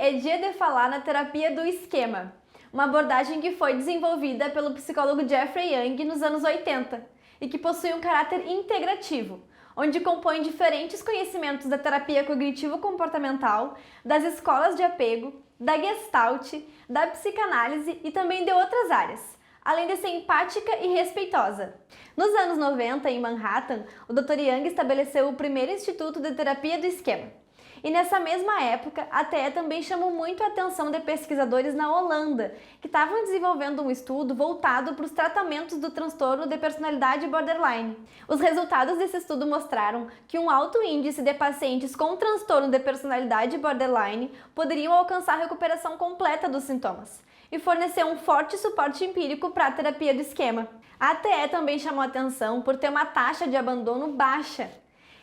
é dia de falar na terapia do esquema, uma abordagem que foi desenvolvida pelo psicólogo Jeffrey Young nos anos 80 e que possui um caráter integrativo, onde compõe diferentes conhecimentos da terapia cognitivo-comportamental, das escolas de apego, da Gestalt, da psicanálise e também de outras áreas, além de ser empática e respeitosa. Nos anos 90, em Manhattan, o Dr. Young estabeleceu o primeiro instituto de terapia do esquema. E nessa mesma época, a TE também chamou muito a atenção de pesquisadores na Holanda, que estavam desenvolvendo um estudo voltado para os tratamentos do transtorno de personalidade borderline. Os resultados desse estudo mostraram que um alto índice de pacientes com transtorno de personalidade borderline poderiam alcançar a recuperação completa dos sintomas e fornecer um forte suporte empírico para a terapia do esquema. A TE também chamou a atenção por ter uma taxa de abandono baixa.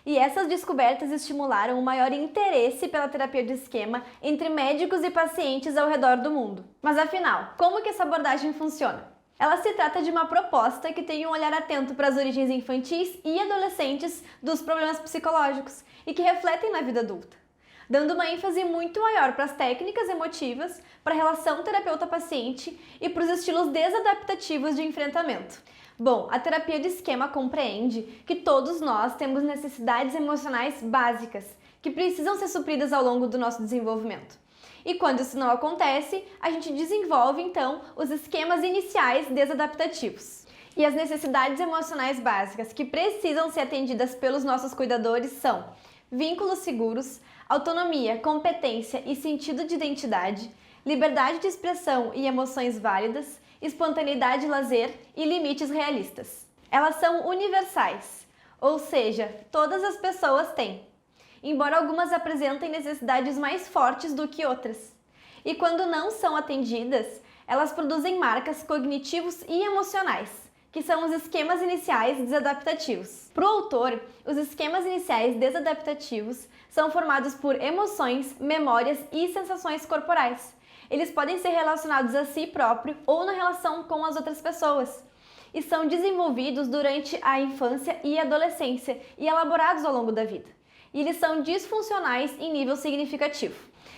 E essas descobertas estimularam um maior interesse pela terapia de esquema entre médicos e pacientes ao redor do mundo. Mas afinal, como que essa abordagem funciona? Ela se trata de uma proposta que tem um olhar atento para as origens infantis e adolescentes dos problemas psicológicos e que refletem na vida adulta, dando uma ênfase muito maior para as técnicas emotivas, para a relação terapeuta-paciente e para os estilos desadaptativos de enfrentamento. Bom, a terapia de esquema compreende que todos nós temos necessidades emocionais básicas que precisam ser supridas ao longo do nosso desenvolvimento. E quando isso não acontece, a gente desenvolve então os esquemas iniciais desadaptativos. E as necessidades emocionais básicas que precisam ser atendidas pelos nossos cuidadores são vínculos seguros, autonomia, competência e sentido de identidade, liberdade de expressão e emoções válidas, espontaneidade e lazer e limites realistas. Elas são universais, ou seja, todas as pessoas têm, embora algumas apresentem necessidades mais fortes do que outras. E quando não são atendidas, elas produzem marcas cognitivos e emocionais, que são os esquemas iniciais desadaptativos. Para o autor, os esquemas iniciais desadaptativos são formados por emoções, memórias e sensações corporais. Eles podem ser relacionados a si próprio ou na relação com as outras pessoas e são desenvolvidos durante a infância e adolescência e elaborados ao longo da vida. E eles são disfuncionais em nível significativo.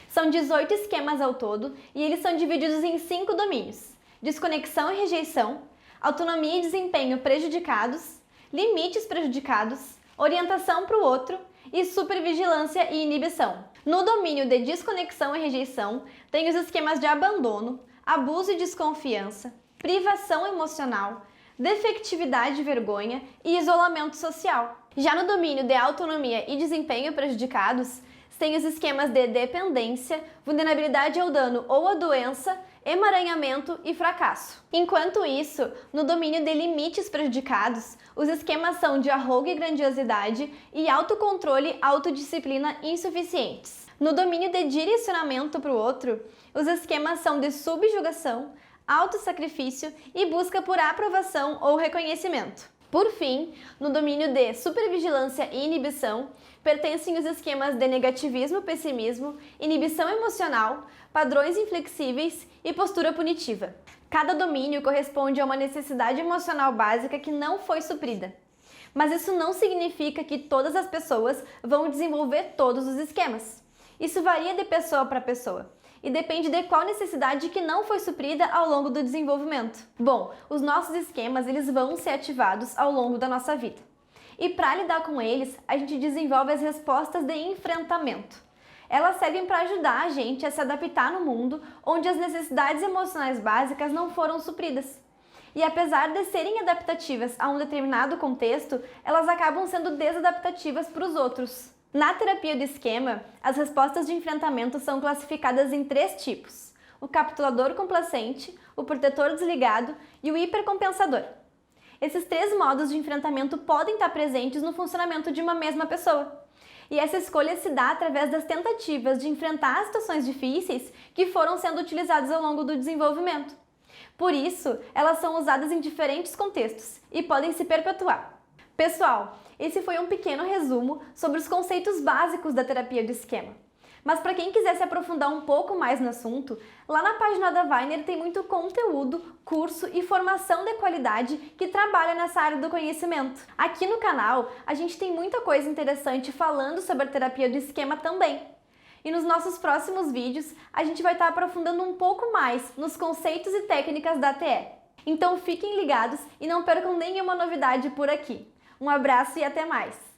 São 18 esquemas ao todo e eles são divididos em 5 domínios: desconexão e rejeição, autonomia e desempenho prejudicados, limites prejudicados, orientação para o outro e supervigilância e inibição. No domínio de desconexão e rejeição, tem os esquemas de abandono, abuso e desconfiança, privação emocional, defectividade e vergonha e isolamento social. Já no domínio de autonomia e desempenho prejudicados, tem os esquemas de dependência, vulnerabilidade ao dano ou à doença, emaranhamento e fracasso. Enquanto isso, no domínio de limites prejudicados, os esquemas são de arrogo e grandiosidade e autocontrole, autodisciplina insuficientes. No domínio de direcionamento para o outro, os esquemas são de subjugação, autossacrifício e busca por aprovação ou reconhecimento. Por fim, no domínio de supervigilância e inibição, pertencem os esquemas de negativismo, pessimismo, inibição emocional, padrões inflexíveis e postura punitiva. Cada domínio corresponde a uma necessidade emocional básica que não foi suprida. Mas isso não significa que todas as pessoas vão desenvolver todos os esquemas. Isso varia de pessoa para pessoa e depende de qual necessidade que não foi suprida ao longo do desenvolvimento. Bom, os nossos esquemas eles vão ser ativados ao longo da nossa vida. E para lidar com eles, a gente desenvolve as respostas de enfrentamento. Elas servem para ajudar a gente a se adaptar no mundo onde as necessidades emocionais básicas não foram supridas. E apesar de serem adaptativas a um determinado contexto, elas acabam sendo desadaptativas para os outros. Na terapia do esquema, as respostas de enfrentamento são classificadas em 3 tipos: o capitulador complacente, o protetor desligado e o hipercompensador. Esses 3 modos de enfrentamento podem estar presentes no funcionamento de uma mesma pessoa. E essa escolha se dá através das tentativas de enfrentar as situações difíceis que foram sendo utilizadas ao longo do desenvolvimento. Por isso, elas são usadas em diferentes contextos e podem se perpetuar. Pessoal, esse foi um pequeno resumo sobre os conceitos básicos da terapia do esquema. Mas para quem quiser se aprofundar um pouco mais no assunto, lá na página da Weiner tem muito conteúdo, curso e formação de qualidade que trabalha nessa área do conhecimento. Aqui no canal, a gente tem muita coisa interessante falando sobre a terapia do esquema também. E nos nossos próximos vídeos, a gente vai estar aprofundando um pouco mais nos conceitos e técnicas da TE. Então fiquem ligados e não percam nenhuma novidade por aqui. Um abraço e até mais!